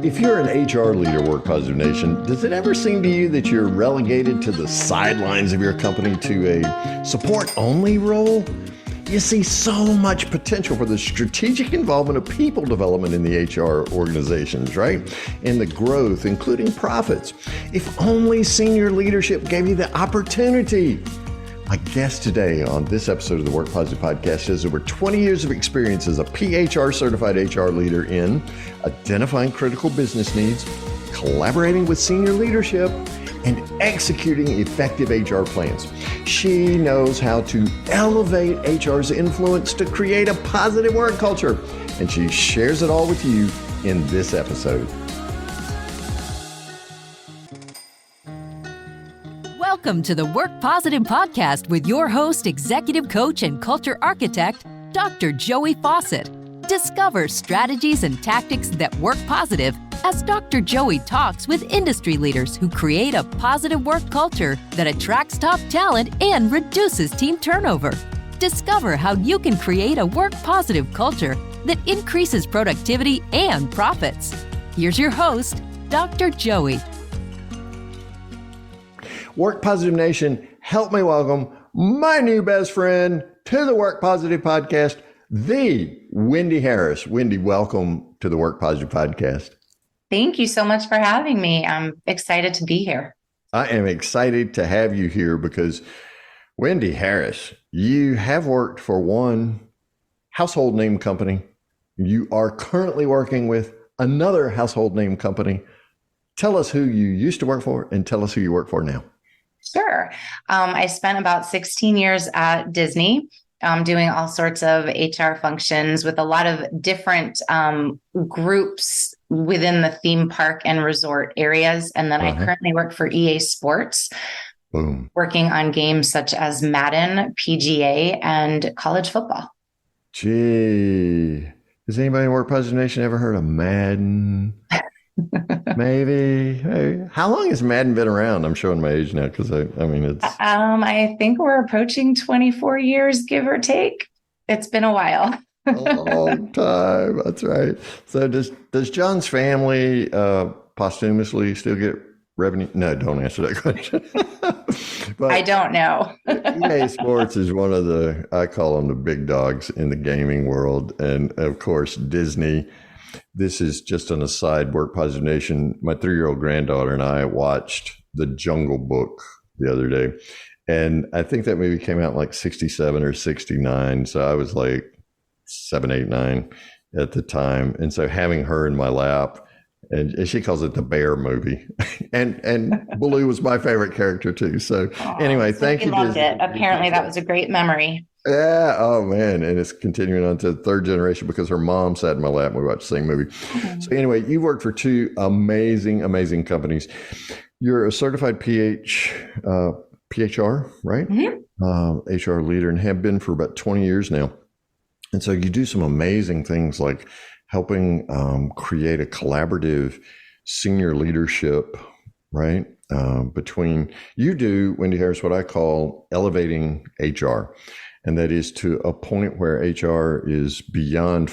If you're an HR leader, Work Positive Nation, does it ever seem to you that you're relegated to the sidelines of your company to a support-only role? You see so much potential for the strategic involvement of people development in the HR organizations, right? And the growth, including profits. If only senior leadership gave you the opportunity. My guest today on this episode of the Work Positive Podcast has over 20 years of experience as a PHR certified HR leader in identifying critical business needs, collaborating with senior leadership, and executing effective HR plans. She knows how to elevate HR's influence to create a positive work culture, and she shares it all with you in this episode. Welcome to the Work Positive Podcast with your host, executive coach, and culture architect, Dr. Joey Fawcett. Discover strategies and tactics that work positive as Dr. Joey talks with industry leaders who create a positive work culture that attracts top talent and reduces team turnover. Discover how you can create a work positive culture that increases productivity and profits. Here's your host, Dr. Joey. Work Positive Nation, help me welcome my new best friend to the Work Positive Podcast, the Wendi Harris. Wendi, welcome to the Work Positive Podcast. Thank you so much for having me. I'm excited to be here. I am excited to have you here because, Wendi Harris, you have worked for one household name company. You are currently working with another household name company. Tell us who you used to work for and tell us who you work for now. Sure. I spent about 16 years at Disney doing all sorts of HR functions with a lot of different groups within the theme park and resort areas. And then I currently work for EA Sports, working on games such as Madden, PGA, and college football. Gee, has anybody in Work Positive Nation ever heard of Madden? Maybe. Hey, how long has Madden been around? I'm showing my age now because I mean it's. I think we're approaching 24 years, give or take. It's been a while. A long time. That's right. So does John's family posthumously still get revenue? No, don't answer that question. But I don't know. EA Sports is one of the, I call them the big dogs in the gaming world, and of course Disney. This is just an aside, Work Positive Nation. My 3-year-old granddaughter and I watched The Jungle Book the other day. And I think that movie came out in like 67 or 69. So I was like 7, 8, 9 at the time. And so having her in my lap, and she calls it the bear movie. and Baloo was my favorite character too. So anyway, thank you. I loved it. Apparently that was a great memory. Yeah. Oh, man. And it's continuing on to the third generation because her mom sat in my lap and we watched the same movie. Mm-hmm. So anyway, you worked for two amazing, amazing companies. You're a certified PHR, right? Mm-hmm. HR leader and have been for about 20 years now. And so you do some amazing things like helping create a collaborative senior leadership, right? Between you do, Wendi Harris, what I call elevating HR. And that is to a point where HR is beyond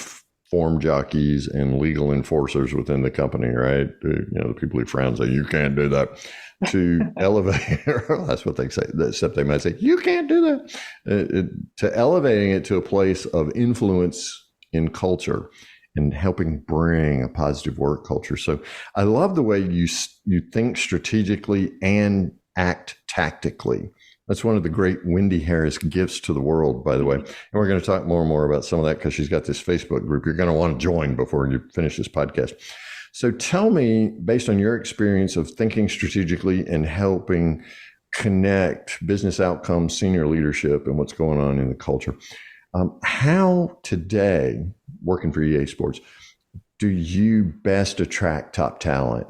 form jockeys and legal enforcers within the company, right? The people who frown say, you can't do that. To elevate, that's what they say, except they might say, you can't do that. To elevating it to a place of influence in culture and helping bring a positive work culture. So I love the way you think strategically and act tactically. That's one of the great Wendi Harris gifts to the world, by the way. And we're going to talk more and more about some of that because she's got this Facebook group you're going to want to join before you finish this podcast. So tell me, based on your experience of thinking strategically and helping connect business outcomes, senior leadership, and what's going on in the culture, how today, working for EA Sports, do you best attract top talent?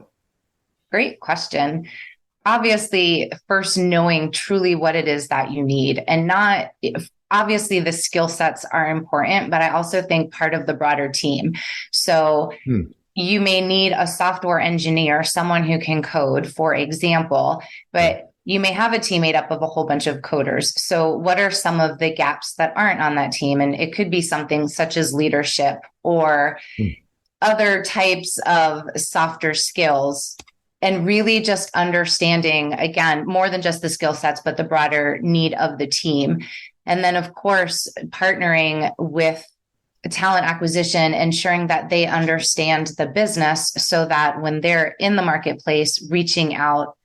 Great question. Obviously, first knowing truly what it is that you need, and not obviously the skill sets are important, but I also think part of the broader team. So you may need a software engineer, someone who can code, for example, but you may have a team made up of a whole bunch of coders. So what are some of the gaps that aren't on that team? And it could be something such as leadership or other types of softer skills, and really just understanding, again, more than just the skill sets, but the broader need of the team. And then, of course, partnering with talent acquisition, ensuring that they understand the business so that when they're in the marketplace reaching out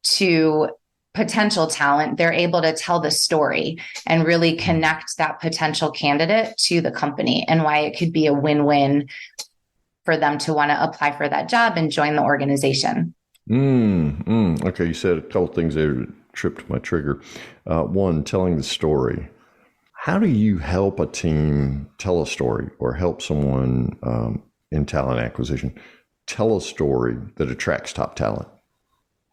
to potential talent, they're able to tell the story and really connect that potential candidate to the company and why it could be a win-win for them to want to apply for that job and join the organization. Okay, you said a couple things there that tripped my trigger. One, telling the story. How do you help a team tell a story or help someone in talent acquisition tell a story that attracts top talent?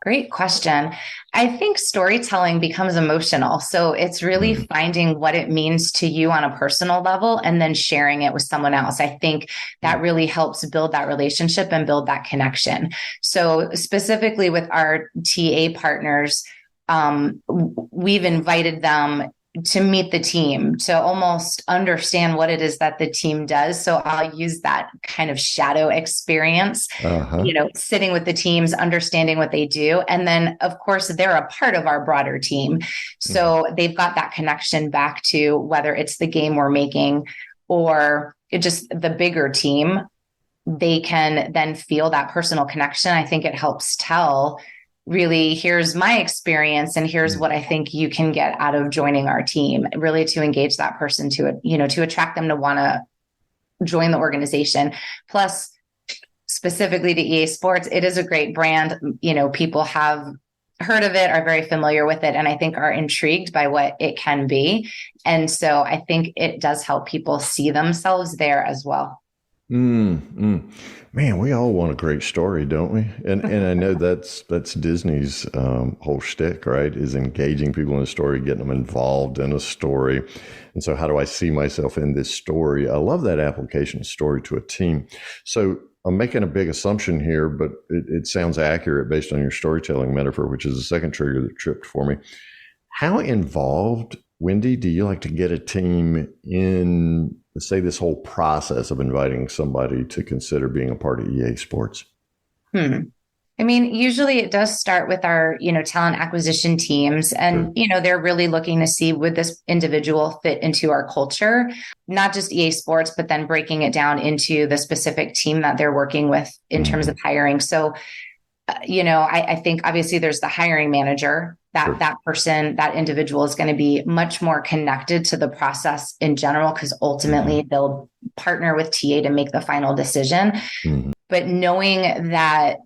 Great question. I think storytelling becomes emotional. So it's really finding what it means to you on a personal level and then sharing it with someone else. I think that really helps build that relationship and build that connection. So specifically with our TA partners, we've invited them to meet the team, to almost understand what it is that the team does. So I'll use that kind of shadow experience, sitting with the teams, understanding what they do. And then, of course, they're a part of our broader team. So they've got that connection back to whether it's the game we're making or just the bigger team. They can then feel that personal connection. I think it helps tell, really, here's my experience and here's what I think you can get out of joining our team, really to engage that person to attract them to want to join the organization. Plus, specifically to EA Sports, it is a great brand. People have heard of it, are very familiar with it, and I think are intrigued by what it can be. And so I think it does help people see themselves there as well. Man, we all want a great story, don't we? And I know that's Disney's whole shtick, right? Is engaging people in a story, getting them involved in a story. And so how do I see myself in this story? I love that application of story to a team. So I'm making a big assumption here, but it sounds accurate based on your storytelling metaphor, which is the second trigger that tripped for me. How involved, Wendi, do you like to get a team in, say, this whole process of inviting somebody to consider being a part of EA Sports? I mean, usually it does start with our, talent acquisition teams. And, they're really looking to see, would this individual fit into our culture, not just EA Sports, but then breaking it down into the specific team that they're working with in terms of hiring. So, I think obviously there's the hiring manager, that person, that individual is going to be much more connected to the process in general, because ultimately they'll partner with TA to make the final decision. But knowing that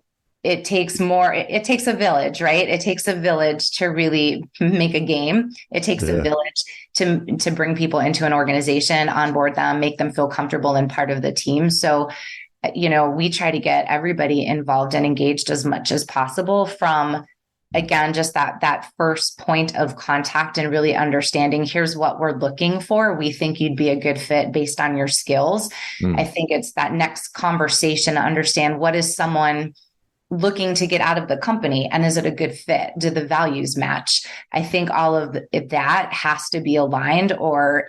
it takes a village, right? It takes a village to really make a game. It takes a village to bring people into an organization, onboard them, make them feel comfortable and part of the team. So, we try to get everybody involved and engaged as much as possible from, again, just that first point of contact and really understanding, here's what we're looking for. We think you'd be a good fit based on your skills. I think it's that next conversation to understand, what is someone looking to get out of the company, and is it a good fit? Do the values match? I think all of that has to be aligned, or,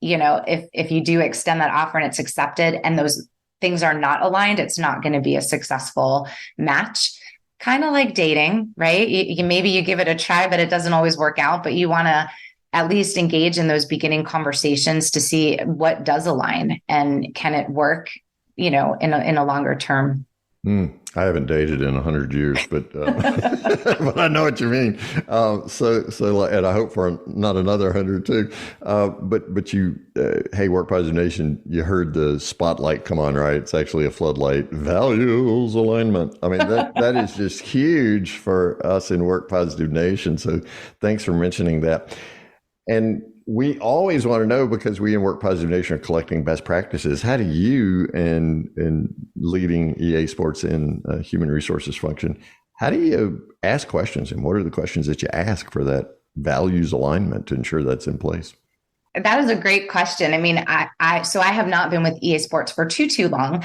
if you do extend that offer and it's accepted and those things are not aligned, it's not going to be a successful match. Kind of like dating, right? Maybe you give it a try, but it doesn't always work out. But you want to at least engage in those beginning conversations to see what does align and can it work, in a longer term. I haven't dated in 100 years, but but I know what you mean. And I hope for not another 100 too. But you, hey, Work Positive Nation, you heard the spotlight come on, right? It's actually a floodlight. Values alignment. I mean, that is just huge for us in Work Positive Nation. So thanks for mentioning that. And we always want to know, because we in Work Positive Nation are collecting best practices. How do you, and leading EA Sports in human resources function, how do you ask questions, and what are the questions that you ask for that values alignment to ensure that's in place? That is a great question. I mean, I have not been with EA Sports for too long,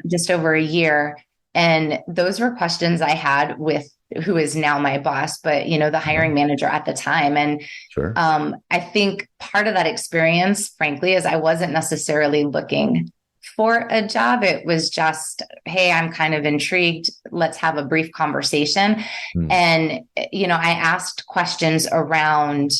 just over a year. And those were questions I had with who is now my boss, but the hiring manager at the time. And I think part of that experience, frankly, is I wasn't necessarily looking for a job. It was just, hey, I'm kind of intrigued. Let's have a brief conversation. And, I asked questions around,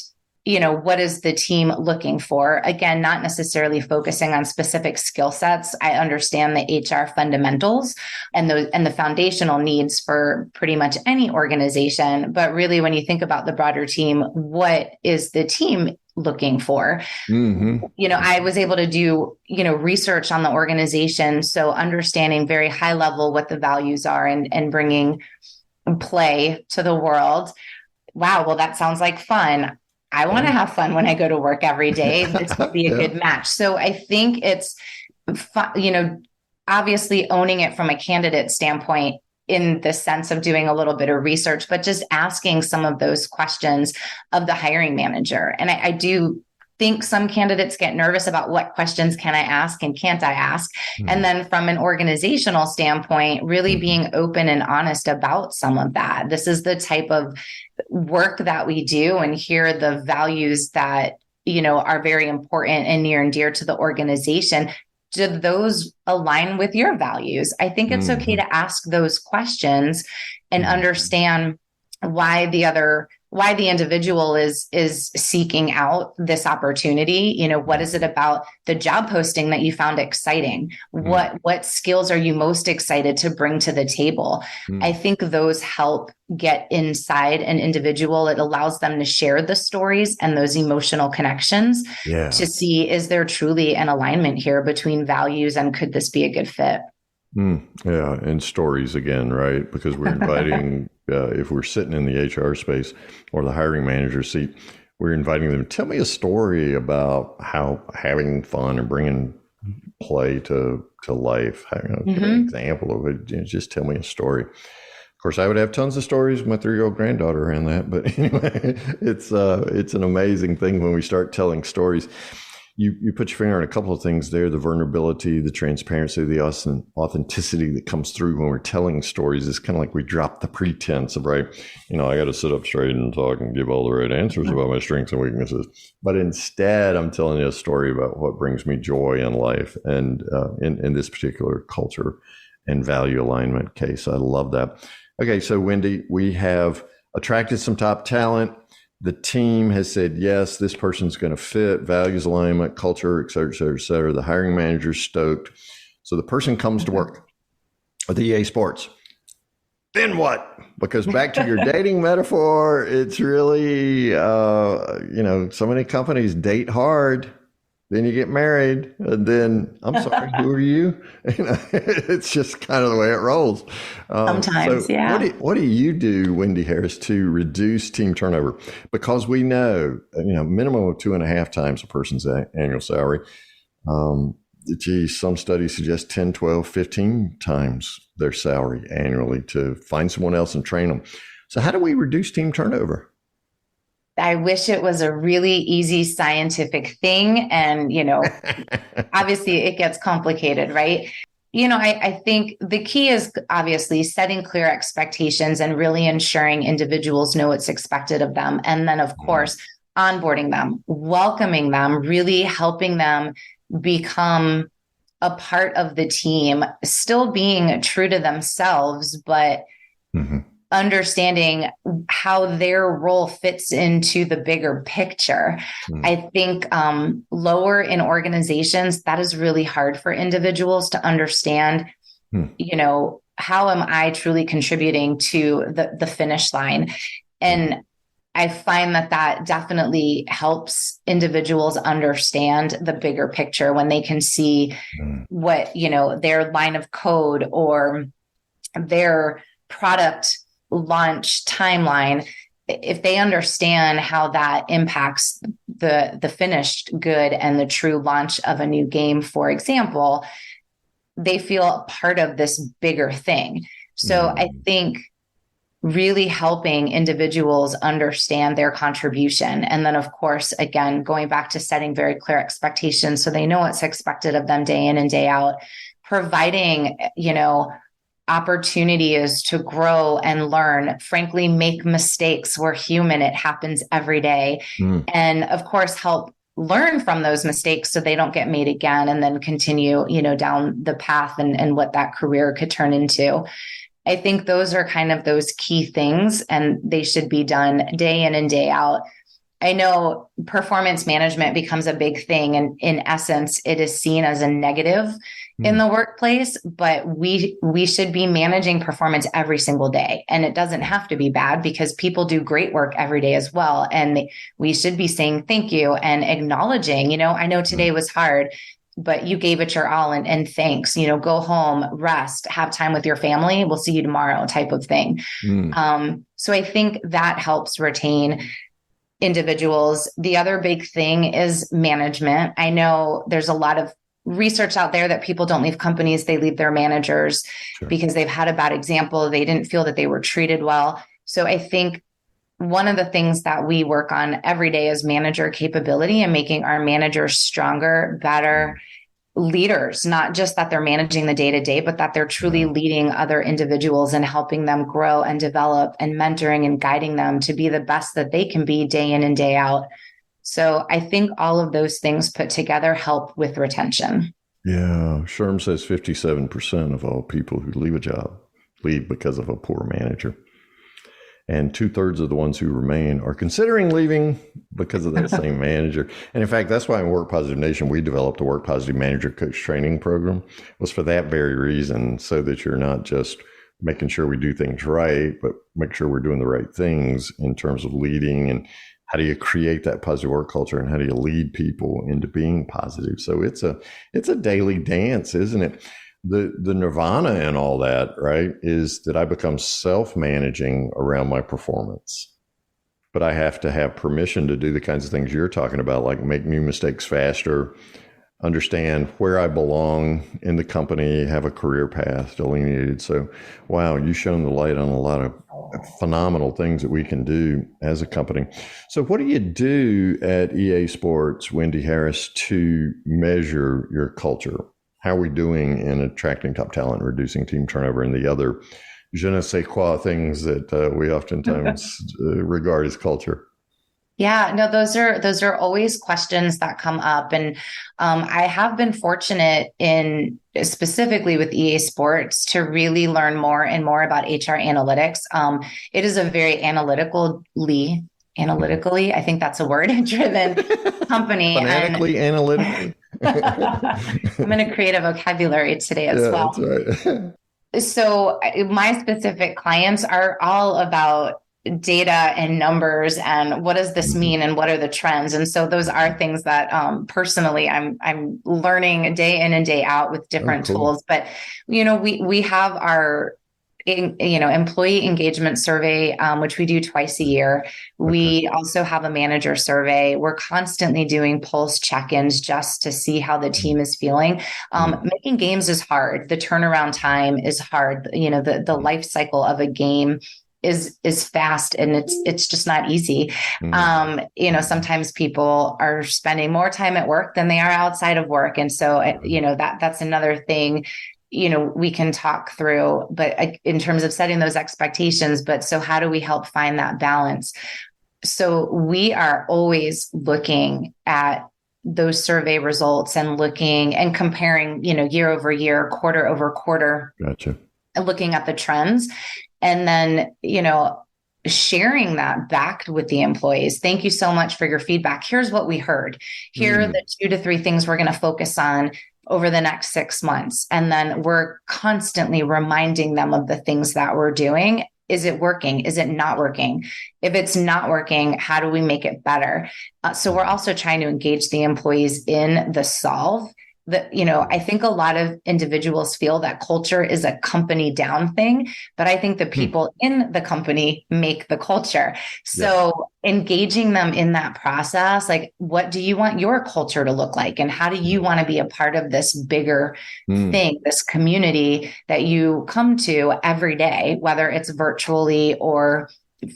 what is the team looking for? Again, not necessarily focusing on specific skill sets. I understand the HR fundamentals and the foundational needs for pretty much any organization. But really, when you think about the broader team, what is the team looking for? I was able to do, research on the organization. So understanding very high level what the values are and bringing play to the world. Wow. Well, that sounds like fun. I want to have fun when I go to work every day. This would be a good match. So I think it's, obviously owning it from a candidate standpoint in the sense of doing a little bit of research, but just asking some of those questions of the hiring manager. And I do think some candidates get nervous about what questions can I ask and can't I ask? And then from an organizational standpoint, really being open and honest about some of that. This is the type of work that we do, and here are the values that, are very important and near and dear to the organization. Do those align with your values? I think it's okay to ask those questions and understand why the individual is seeking out this opportunity. What is it about the job posting that you found exciting? What skills are you most excited to bring to the table? I think those help get inside an individual. It allows them to share the stories and those emotional connections to see, is there truly an alignment here between values and could this be a good fit? Yeah. And stories again, right? Because we're inviting, if we're sitting in the HR space or the hiring manager seat, we're inviting them, tell me a story about how having fun and bringing play to life. Give an example of it. Just tell me a story. Of course, I would have tons of stories with my 3-year-old granddaughter around that. But anyway, it's an amazing thing when we start telling stories. You put your finger on a couple of things there, the vulnerability, the transparency, the authenticity that comes through when we're telling stories. It's kind of like we drop the pretense of, right, I got to sit up straight and talk and give all the right answers about my strengths and weaknesses. But instead, I'm telling you a story about what brings me joy in life and in this particular culture and value alignment case. I love that. Okay, so Wendi, we have attracted some top talent. The team has said, yes, this person's going to fit, values alignment, culture, et cetera, et cetera, et cetera. The hiring manager's stoked. So the person comes to work at the EA Sports. Then what? Because back to your dating metaphor, it's really, so many companies date hard. Then you get married, and then, I'm sorry, who are you? It's just kind of the way it rolls. Sometimes, so yeah. What do you do, Wendi Harris, to reduce team turnover? Because we know, minimum of 2.5 times a person's annual salary. Some studies suggest 10, 12, 15 times their salary annually to find someone else and train them. So how do we reduce team turnover? I wish it was a really easy scientific thing. And, obviously it gets complicated, right? I think the key is obviously setting clear expectations and really ensuring individuals know what's expected of them. And then, of course, onboarding them, welcoming them, really helping them become a part of the team, still being true to themselves, but understanding how their role fits into the bigger picture. I think lower in organizations, that is really hard for individuals to understand, how am I truly contributing to the finish line? And I find that definitely helps individuals understand the bigger picture when they can see what, their line of code or their product launch timeline. If they understand how that impacts the finished good and the true launch of a new game, for example, they feel part of this bigger thing. So I think really helping individuals understand their contribution. And then, of course, again, going back to setting very clear expectations so they know what's expected of them day in and day out, providing, opportunity is to grow and learn, frankly, make mistakes. We're human. It happens every day. And of course, help learn from those mistakes so they don't get made again, and then continue, down the path and what that career could turn into. I think those are kind of those key things, and they should be done day in and day out. I know performance management becomes a big thing, and in essence, it is seen as a negative in the workplace, but we should be managing performance every single day. And it doesn't have to be bad, because people do great work every day as well. And we should be saying thank you and acknowledging, I know today was hard, but you gave it your all, and thanks, go home, rest, have time with your family. We'll see you tomorrow, type of thing. So I think that helps retain individuals. The other big thing is management. I know there's a lot of research out there that people don't leave companies, they leave their managers because they've had a bad example. They didn't feel that they were treated well. So I think one of the things that we work on every day is manager capability and making our managers stronger, better leaders, not just that they're managing the day-to-day, but that they're truly leading other individuals and helping them grow and develop, and mentoring and guiding them to be the best that they can be day in and day out. So I think all of those things put together help with retention. Yeah. Sherm says 57% of all people who leave a job leave because of a poor manager. And 2/3 of the ones who remain are considering leaving because of that same manager. And in fact, that's why in Work Positive Nation, we developed a Work Positive Manager Coach training program. It was for that very reason, so that you're not just making sure we do things right, but make sure we're doing the right things in terms of leading, and how do you create that positive work culture, and how do you lead people into being positive. So it's a daily dance, isn't it? The nirvana and all that, right, is that I become self-managing around my performance. But I have to have permission to do the kinds of things you're talking about, like make new mistakes faster, understand where I belong in the company, have a career path delineated. So, wow, you shone the light on a lot of phenomenal things that we can do as a company. So what do you do at EA Sports, Wendi Harris, to measure your culture? How are we doing in attracting top talent, reducing team turnover, and the other je ne sais quoi things that we oftentimes regard as culture? Yeah, no, those are always questions that come up. And I have been fortunate specifically with EA Sports to really learn more and more about HR analytics. It is a very analytically, I think that's a word, driven company. Phonetically, analytically. I'm going to create a vocabulary today as well. That's right. So my specific clients are all about data and numbers, and what does this mean, and what are the trends? And so those are things that personally I'm learning day in and day out with different tools. But we have our employee engagement survey, which we do twice a year. We also have a manager survey. We're constantly doing pulse check-ins just to see how the team is feeling. Making games is hard. The turnaround time is hard. The life cycle of a game is fast, and it's just not easy. Sometimes people are spending more time at work than they are outside of work. And so, that's another thing, we can talk through, but in terms of setting those expectations, so how do we help find that balance? So we are always looking at those survey results and looking and comparing, year over year, quarter over quarter. Gotcha. And looking at the trends. And then, sharing that back with the employees. Thank you so much for your feedback. Here's what we heard. Here are the 2 to 3 things we're going to focus on over the next 6 months. And then we're constantly reminding them of the things that we're doing. Is it working? Is it not working? If it's not working, how do we make it better? So we're also trying to engage the employees in the solve. I think a lot of individuals feel that culture is a company down thing, but I think the people in the company make the culture. So engaging them in that process, like, what do you want your culture to look like? And how do you want to be a part of this bigger thing, this community that you come to every day, whether it's virtually or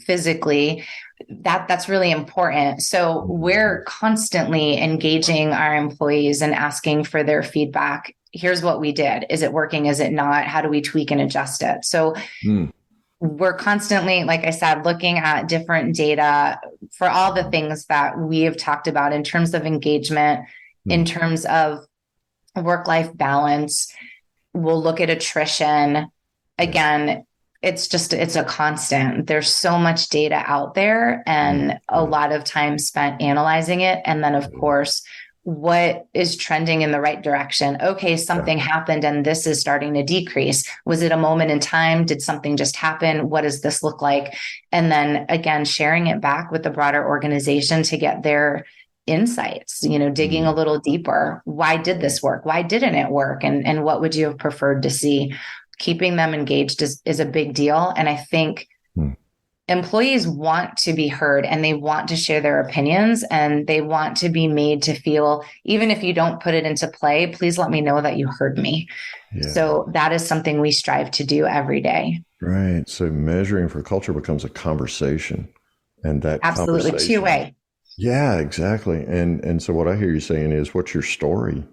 physically? That's really important. So we're constantly engaging our employees and asking for their feedback. Here's what we did. Is it working? Is it not? How do we tweak and adjust it? So we're constantly, like I said, looking at different data for all the things that we have talked about in terms of engagement, in terms of work-life balance. We'll look at attrition. Again, it's a constant. There's so much data out there and a lot of time spent analyzing it. And then, of course, what is trending in the right direction? Okay, something happened and this is starting to decrease. Was it a moment in time? Did something just happen? What does this look like? And then again, sharing it back with the broader organization to get their insights, digging a little deeper. Why did this work? Why didn't it work? And what would you have preferred to see? Keeping them engaged is a big deal. And I think employees want to be heard and they want to share their opinions and they want to be made to feel, even if you don't put it into play, please let me know that you heard me. Yeah. So that is something we strive to do every day. Right. So measuring for culture becomes a conversation, and that absolutely two-way. Yeah, exactly. And so what I hear you saying is, what's your story?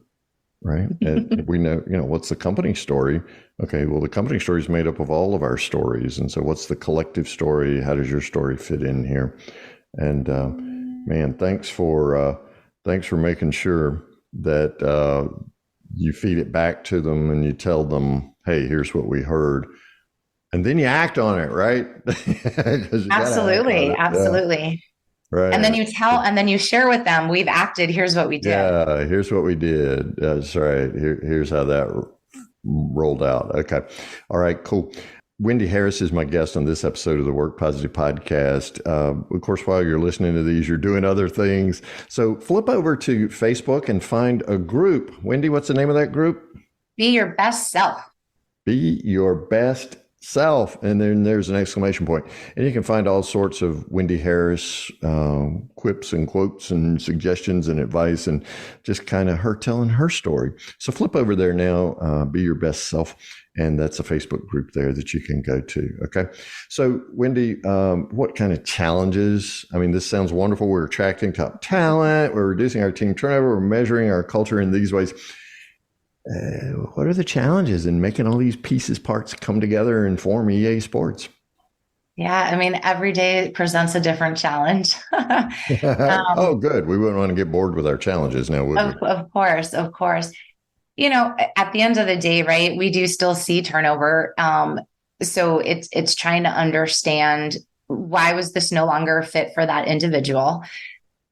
Right. And we know, what's the company story? Okay, well, the company story is made up of all of our stories. And so what's the collective story? How does your story fit in here? And man, thanks for making sure that you feed it back to them and you tell them, hey, here's what we heard. And then you act on it, right? Absolutely. Absolutely. Yeah. Right. And then you share with them, we've acted, here's what we did. Yeah, here's what we did. That's right. Here's how that rolled out. Okay. All right, cool. Wendi Harris is my guest on this episode of the Work Positive Podcast. Of course, while you're listening to these, you're doing other things. So flip over to Facebook and find a group. Wendi, what's the name of that group? Be Your Best Self. Be Your Best Self. And then there's an exclamation point. And you can find all sorts of Wendi Harris quips and quotes and suggestions and advice and just kind of her telling her story. So flip over there now, Be Your Best Self. And that's a Facebook group there that you can go to. Okay. So Wendi, what kind of challenges? I mean, this sounds wonderful. We're attracting top talent. We're reducing our team turnover. We're measuring our culture in these ways. What are the challenges in making all these parts come together and form EA Sports? Yeah, I mean, every day presents a different challenge. Oh, good. We wouldn't want to get bored with our challenges now, would we? Of course. At the end of the day, right, we do still see turnover. So it's trying to understand, why was this no longer a fit for that individual?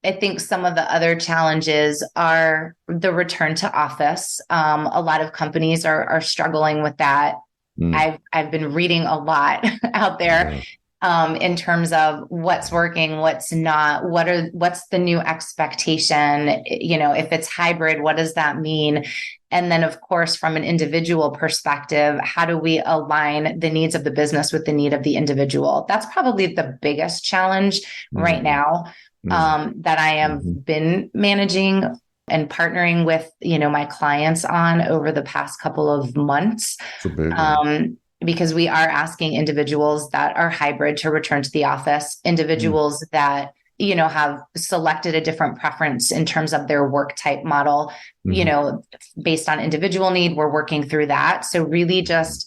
I think some of the other challenges are the return to office. A lot of companies are struggling with that. I've been reading a lot out there in terms of what's working, what's not, what's the new expectation. If it's hybrid, what does that mean? And then, of course, from an individual perspective, how do we align the needs of the business with the need of the individual? That's probably the biggest challenge right now. That I have been managing and partnering with, my clients on over the past couple of months, because we are asking individuals that are hybrid to return to the office, individuals that, have selected a different preference in terms of their work type model, based on individual need. We're working through that. So really just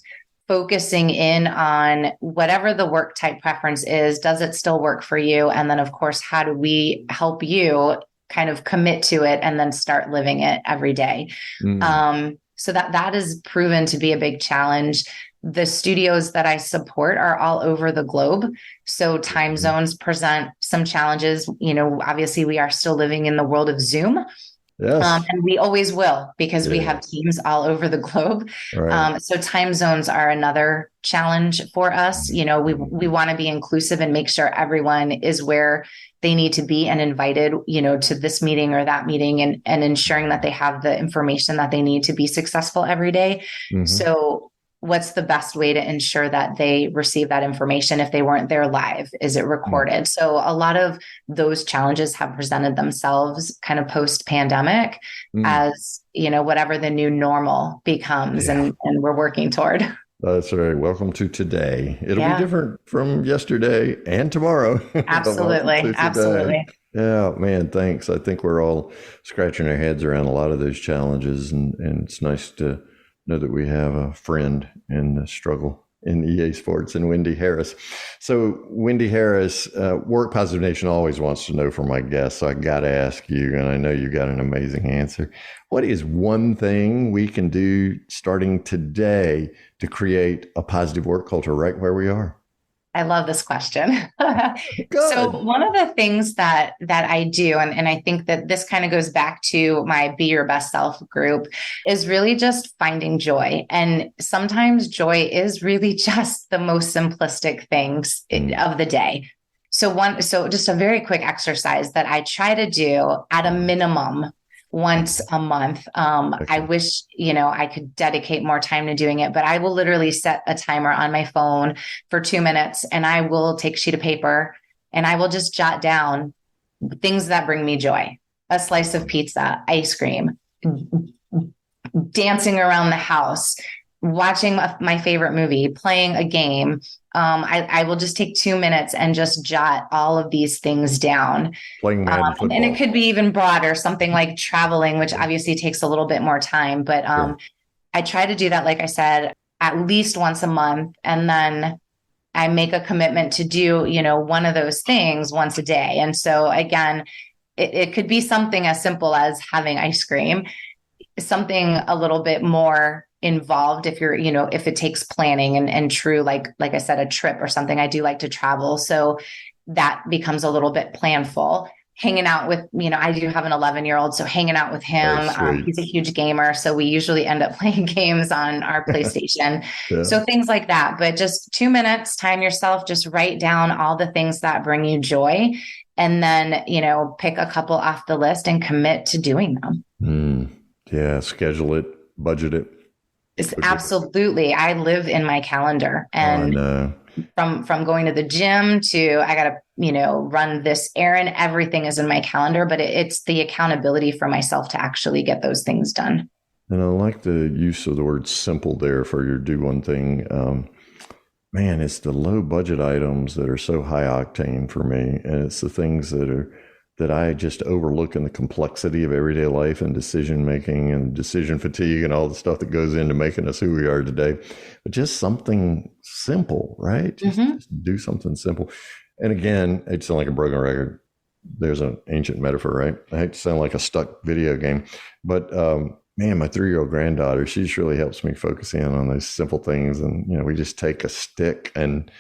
focusing in on whatever the work type preference is, does it still work for you? And then, of course, how do we help you kind of commit to it and then start living it every day? So that has proven to be a big challenge. The studios that I support are all over the globe. So time zones present some challenges. Obviously we are still living in the world of Zoom. Yes. And we always will, because we have teams all over the globe. Right. So time zones are another challenge for us. We want to be inclusive and make sure everyone is where they need to be and invited, to this meeting or that meeting, and ensuring that they have the information that they need to be successful every day. So what's the best way to ensure that they receive that information if they weren't there live? Is it recorded? So a lot of those challenges have presented themselves kind of post-pandemic as, whatever the new normal becomes, and we're working toward. That's right. Welcome to today. It'll be different from yesterday and tomorrow. Absolutely. Absolutely. Yeah, man, thanks. I think we're all scratching our heads around a lot of those challenges, and it's nice to know that we have a friend in the struggle in EA Sports, and Wendi Harris. So Wendi Harris, Work Positive Nation always wants to know from my guests, so I got to ask you, and I know you got an amazing answer. What is one thing we can do starting today to create a positive work culture right where we are? I love this question. So one of the things that I do, and I think that this kind of goes back to my Be Your Best Self group, is really just finding joy. And sometimes joy is really just the most simplistic things of the day. So just a very quick exercise that I try to do at a minimum once a month. I wish, I could dedicate more time to doing it, but I will literally set a timer on my phone for 2 minutes, and I will take a sheet of paper and I will just jot down things that bring me joy. A slice of pizza, ice cream, dancing around the house, watching my favorite movie, playing a game. I will just take 2 minutes and just jot all of these things down. Playing Madden football. And it could be even broader, something like traveling, which obviously takes a little bit more time. But Sure. I try to do that, like I said, at least once a month. And then I make a commitment to do, one of those things once a day. And so again, it could be something as simple as having ice cream, something a little bit more involved if you're, if it takes planning and true, like I said, a trip or something. I do like to travel. So that becomes a little bit planful. Hanging out with, I do have an 11-year-old, so hanging out with him, he's a huge gamer. So we usually end up playing games on our PlayStation. Yeah. So things like that, but just 2 minutes, time yourself, just write down all the things that bring you joy. And then, pick a couple off the list and commit to doing them. Yeah. Schedule it, budget it. It's absolutely. I live in my calendar, and from going to the gym to I got to, run this errand, everything is in my calendar, but it's the accountability for myself to actually get those things done. And I like the use of the word simple there for your do one thing. Man, it's the low budget items that are so high octane for me. And it's the things that I just overlook in the complexity of everyday life and decision making and decision fatigue and all the stuff that goes into making us who we are today. But just something simple, right? Just do something simple. And again, it sounds like a broken record. There's an ancient metaphor, right? I hate to sound like a stuck video game, but man, my 3-year-old granddaughter, she just really helps me focus in on those simple things. And, we just take a stick and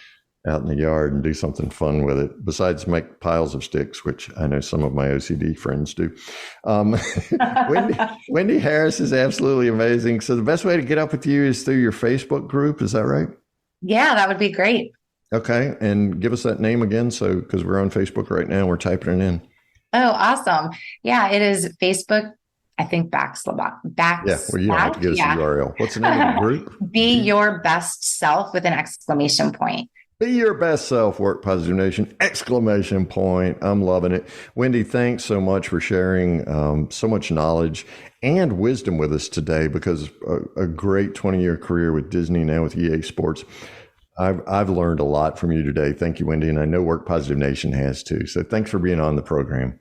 out in the yard and do something fun with it, besides make piles of sticks, which I know some of my OCD friends do. Wendi Harris is absolutely amazing. So the best way to get up with you is through your Facebook group. Is that right? Yeah, that would be great. Okay. And give us that name again. So, because we're on Facebook right now, we're typing it in. Oh, awesome. Yeah, it is Facebook. I think Yeah. Well, you don't have to give us the URL. What's the name of the group? Be Your Best Self with an exclamation point. Be Your Best Self, Work Positive Nation, exclamation point. I'm loving it. Wendi, thanks so much for sharing so much knowledge and wisdom with us today, because a great 20-year career with Disney, now with EA Sports. I've learned a lot from you today. Thank you, Wendi. And I know Work Positive Nation has too. So thanks for being on the program.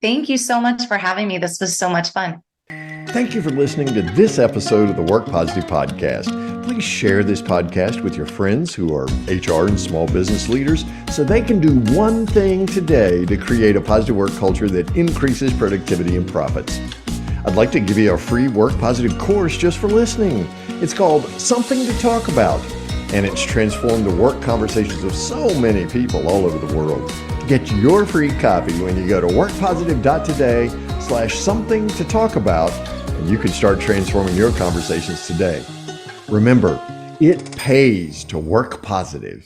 Thank you so much for having me. This was so much fun. Thank you for listening to this episode of the Work Positive Podcast. Please share this podcast with your friends who are HR and small business leaders so they can do one thing today to create a positive work culture that increases productivity and profits. I'd like to give you a free Work Positive course just for listening. It's called Something to Talk About, and it's transformed the work conversations of so many people all over the world. Get your free copy when you go to workpositive.today/something to talk about, and you can start transforming your conversations today. Remember, it pays to work positive.